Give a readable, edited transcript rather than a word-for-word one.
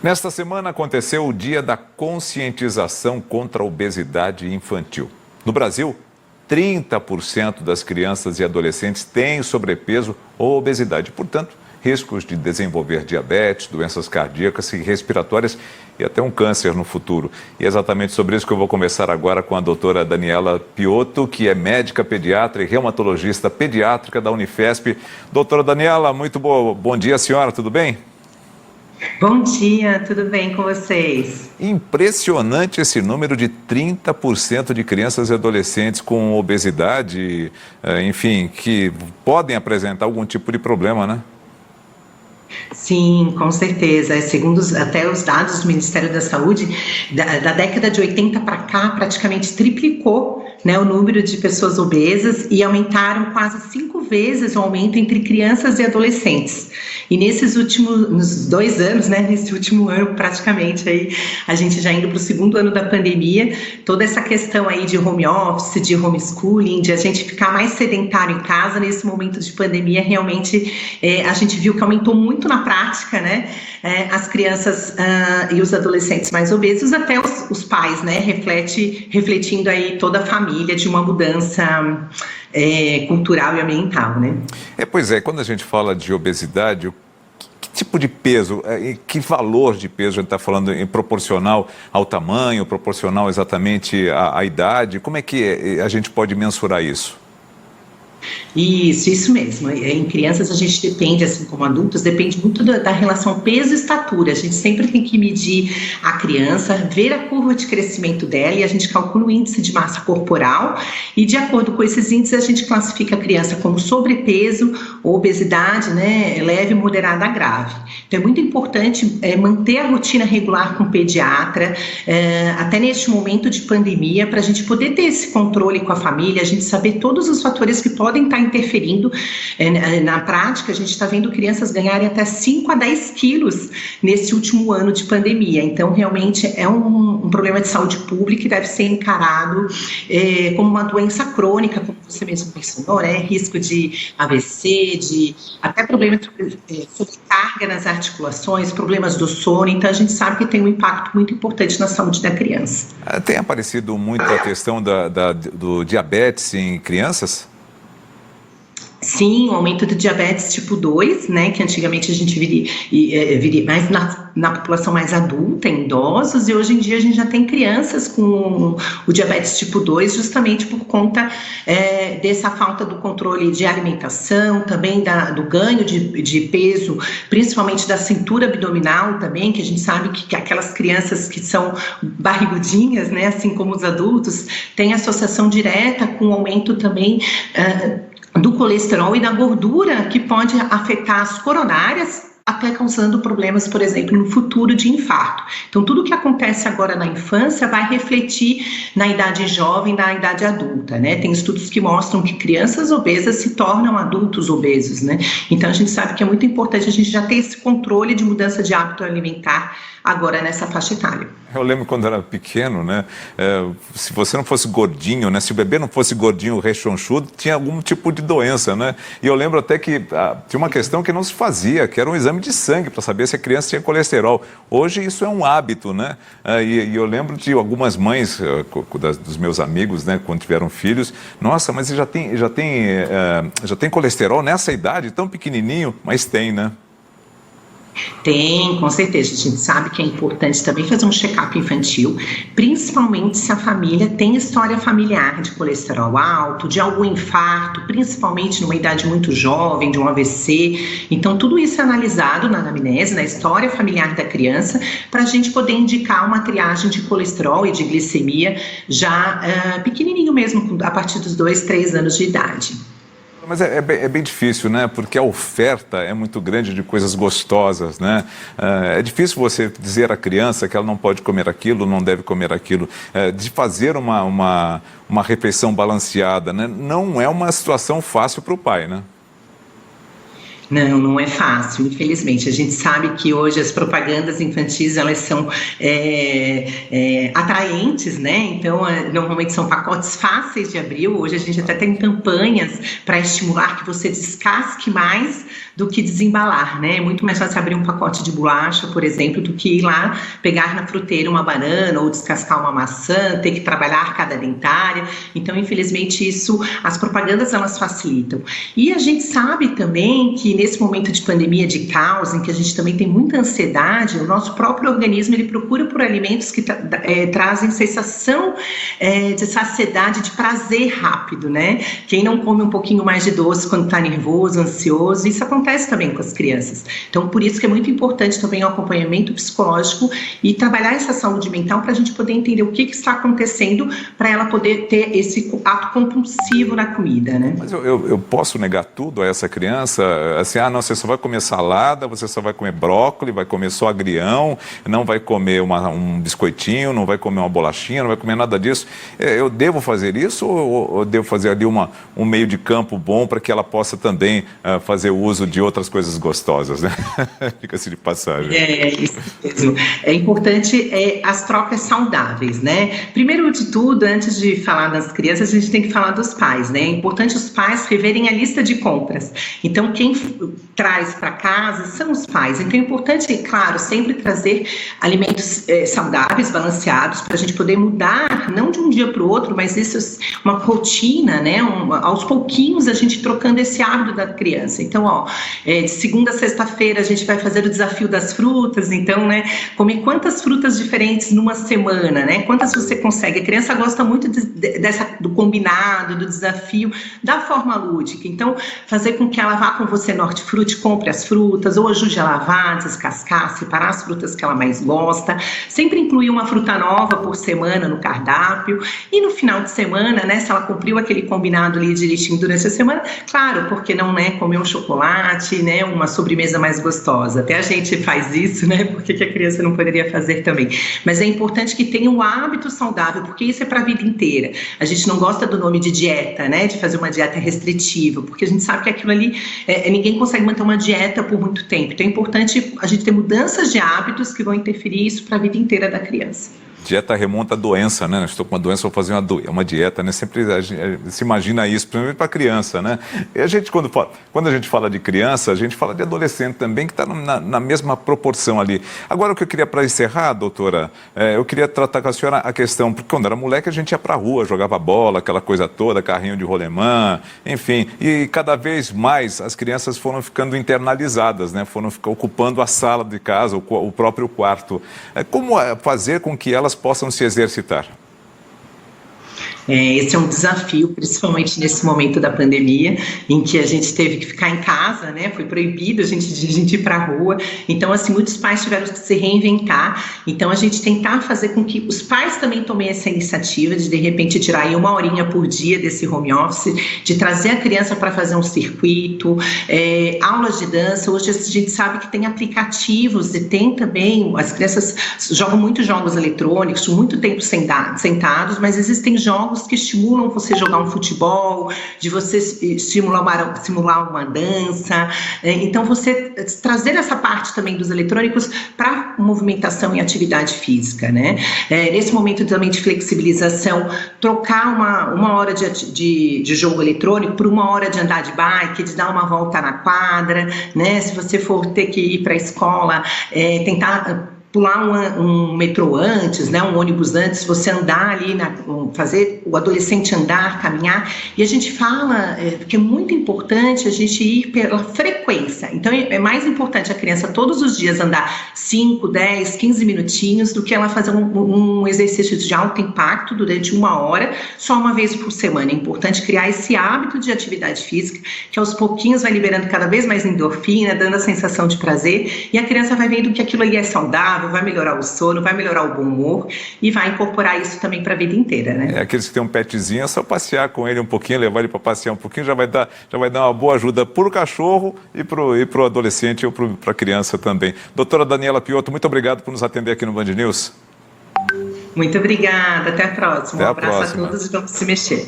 Nesta semana aconteceu o Dia da Conscientização contra a Obesidade Infantil. No Brasil, 30% das crianças e adolescentes têm sobrepeso ou obesidade, portanto, riscos de desenvolver diabetes, doenças cardíacas e respiratórias e até um câncer no futuro. E é exatamente sobre isso que eu vou conversar agora com a doutora Daniela Piotto, que é médica pediatra e reumatologista pediátrica da Unifesp. Doutora Daniela, muito bom dia, senhora, tudo bem? Bom dia, tudo bem com vocês? Impressionante esse número de 30% de crianças e adolescentes com obesidade, enfim, que podem apresentar algum tipo de problema, né? Sim, com certeza. Segundo até os dados do Ministério da Saúde, da década de 80 para cá, praticamente triplicou, né, o número de pessoas obesas e aumentaram quase 5 vezes o aumento entre crianças e adolescentes. E nesses últimos 2 anos, né, nesse último ano praticamente, aí, a gente já indo para o segundo ano da pandemia, toda essa questão aí de home office, de homeschooling, de a gente ficar mais sedentário em casa nesse momento de pandemia, realmente a gente viu que aumentou muito na prática, né, as crianças e os adolescentes mais obesos, até os pais, né, refletindo aí toda a família de uma mudança cultural e ambiental, né? Pois é, quando a gente fala de obesidade, que tipo de peso, que valor de peso a gente está falando em proporcional ao tamanho, proporcional exatamente à idade? Como é que a gente pode mensurar isso? Isso mesmo. Em crianças a gente depende, assim como adultos, depende muito da relação peso e estatura. A gente sempre tem que medir a criança, ver a curva de crescimento dela e a gente calcula o índice de massa corporal e de acordo com esses índices a gente classifica a criança como sobrepeso ou obesidade, né, leve, moderada a grave. Então é muito importante manter a rotina regular com o pediatra, até neste momento de pandemia, para a gente poder ter esse controle com a família, a gente saber todos os fatores que podem estar interferindo. Na prática, a gente está vendo crianças ganharem até 5 a 10 quilos nesse último ano de pandemia. Então, realmente é um problema de saúde pública e deve ser encarado como uma doença crônica, como você mesmo mencionou, né? Risco de AVC, de até problemas de sobrecarga nas articulações, problemas do sono. Então, a gente sabe que tem um impacto muito importante na saúde da criança. Tem aparecido muito a questão do diabetes em crianças? Sim, o aumento do diabetes tipo 2, né, que antigamente a gente viria mais na população mais adulta, em idosos, e hoje em dia a gente já tem crianças com o diabetes tipo 2, justamente por conta dessa falta do controle de alimentação, também do ganho de peso, principalmente da cintura abdominal também, que a gente sabe que aquelas crianças que são barrigudinhas, né, assim como os adultos, têm associação direta com o aumento também do colesterol e da gordura, que pode afetar as coronárias, até causando problemas, por exemplo, no futuro de infarto. Então, tudo que acontece agora na infância vai refletir na idade jovem, na idade adulta, né? Tem estudos que mostram que crianças obesas se tornam adultos obesos, né? Então, a gente sabe que é muito importante a gente já ter esse controle de mudança de hábito alimentar agora nessa faixa etária. Eu lembro quando era pequeno, né? Se você não fosse gordinho, né? Se o bebê não fosse gordinho, rechonchudo, tinha algum tipo de doença, né? E eu lembro até que tinha uma questão que não se fazia, que era um exame de sangue para saber se a criança tinha colesterol. Hoje isso é um hábito, né? E eu lembro de algumas mães dos meus amigos, né? Quando tiveram filhos, nossa, mas já tem colesterol nessa idade, tão pequenininho, mas tem, né? Tem, com certeza. A gente sabe que é importante também fazer um check-up infantil, principalmente se a família tem história familiar de colesterol alto, de algum infarto, principalmente numa idade muito jovem, de um AVC. Então, tudo isso é analisado na anamnese, na história familiar da criança, para a gente poder indicar uma triagem de colesterol e de glicemia já pequenininho mesmo, a partir dos 2, 3 anos de idade. Mas é bem difícil, né? Porque a oferta é muito grande de coisas gostosas, né? É difícil você dizer à criança que ela não pode comer aquilo, não deve comer aquilo. De fazer uma refeição balanceada, né? Não é uma situação fácil para o pai, né? Não é fácil, infelizmente. A gente sabe que hoje as propagandas infantis, elas são atraentes, né? Então, normalmente são pacotes fáceis de abrir. Hoje a gente até tem campanhas para estimular que você descasque mais do que desembalar, né? É muito mais fácil abrir um pacote de bolacha, por exemplo, do que ir lá pegar na fruteira uma banana ou descascar uma maçã, ter que trabalhar a arcada dentária. Então, infelizmente, isso, as propagandas, elas facilitam. E a gente sabe também que nesse momento de pandemia, de caos, em que a gente também tem muita ansiedade, o nosso próprio organismo, ele procura por alimentos que trazem sensação de saciedade, de prazer rápido, né? Quem não come um pouquinho mais de doce quando está nervoso, ansioso, isso acontece também com as crianças. Então, por isso que é muito importante também o acompanhamento psicológico e trabalhar essa saúde mental para a gente poder entender o que está acontecendo para ela poder ter esse ato compulsivo na comida, né? Mas eu posso negar tudo a essa criança? Assim, não, você só vai comer salada, você só vai comer brócolis, vai comer só agrião, não vai comer um biscoitinho, não vai comer uma bolachinha, não vai comer nada disso. Eu devo fazer isso ou devo fazer ali um meio de campo bom para que ela possa também fazer uso de outras coisas gostosas, né? Fica-se de passagem. Isso mesmo. É importante as trocas saudáveis, né? Primeiro de tudo, antes de falar das crianças, a gente tem que falar dos pais, né? É importante os pais reverem a lista de compras. Então, quem traz para casa são os pais. Então, é importante, claro, sempre trazer alimentos saudáveis, balanceados, para a gente poder mudar, não de um dia para o outro, mas isso é uma rotina, né? Aos pouquinhos a gente trocando esse hábito da criança. Então, de segunda a sexta-feira a gente vai fazer o desafio das frutas. Então, né? Comer quantas frutas diferentes numa semana, né? Quantas você consegue? A criança gosta muito do combinado, do desafio, da forma lúdica. Então, fazer com que ela vá com você no hortifruti, compre as frutas, ou ajude a lavar, descascar, separar as frutas que ela mais gosta. Sempre incluir uma fruta nova por semana no cardápio. E no final de semana, né, se ela cumpriu aquele combinado ali direitinho durante a semana, claro, porque não, né, comer um chocolate, né, uma sobremesa mais gostosa. Até a gente faz isso, né, porque que a criança não poderia fazer também. Mas é importante que tenha um hábito saudável, porque isso é para a vida inteira. A gente não gosta do nome de dieta, né, de fazer uma dieta restritiva, porque a gente sabe que aquilo ali, ninguém consegue manter uma dieta por muito tempo. Então é importante a gente ter mudanças de hábitos que vão interferir isso para a vida inteira da criança. Dieta remonta a doença, né? Estou com uma doença, vou fazer uma dieta, né? Sempre a gente se imagina isso, principalmente para criança, né? E a gente, quando a gente fala de criança, a gente fala de adolescente também, que está na mesma proporção ali. Agora, o que eu queria, para encerrar, doutora, eu queria tratar com a senhora a questão, porque quando era moleque a gente ia para a rua, jogava bola, aquela coisa toda, carrinho de rolemã, enfim. E cada vez mais as crianças foram ficando internalizadas, né? Foram ocupando a sala de casa, o próprio quarto. Como fazer com que elas possam se exercitar? Esse é um desafio, principalmente nesse momento da pandemia, em que a gente teve que ficar em casa, né? Foi proibido a gente ir para a rua. Então, assim, muitos pais tiveram que se reinventar. Então, a gente tentar fazer com que os pais também tomem essa iniciativa de repente, tirar aí 1 horinha por dia desse home office, de trazer a criança para fazer um circuito, aulas de dança. Hoje a gente sabe que tem aplicativos e tem também, as crianças jogam muitos jogos eletrônicos, muito tempo sentados, mas existem jogos que estimulam você jogar um futebol, de você simular uma dança. Então, você trazer essa parte também dos eletrônicos para movimentação e atividade física, né? Nesse momento também de flexibilização, trocar uma hora de jogo eletrônico por 1 hora de andar de bike, de dar uma volta na quadra, né? Se você for ter que ir para a escola, tentar pular um metrô antes, né, um ônibus antes, você andar ali, fazer o adolescente andar, caminhar. E a gente fala que é muito importante a gente ir pela frequência. Então, é mais importante a criança todos os dias andar 5, 10, 15 minutinhos do que ela fazer um exercício de alto impacto durante 1 hora, só uma vez por semana. É importante criar esse hábito de atividade física, que aos pouquinhos vai liberando cada vez mais endorfina, dando a sensação de prazer, e a criança vai vendo que aquilo ali é saudável, vai melhorar o sono, vai melhorar o bom humor e vai incorporar isso também para a vida inteira, né? Aqueles que têm um petzinho, é só passear com ele um pouquinho, levar ele para passear um pouquinho, já vai dar uma boa ajuda para o cachorro e para o adolescente ou para a criança também. Doutora Daniela Piotto, muito obrigado por nos atender aqui no Band News. Muito obrigada, até a próxima. Até a abraço próxima. a todos e vamos se mexer.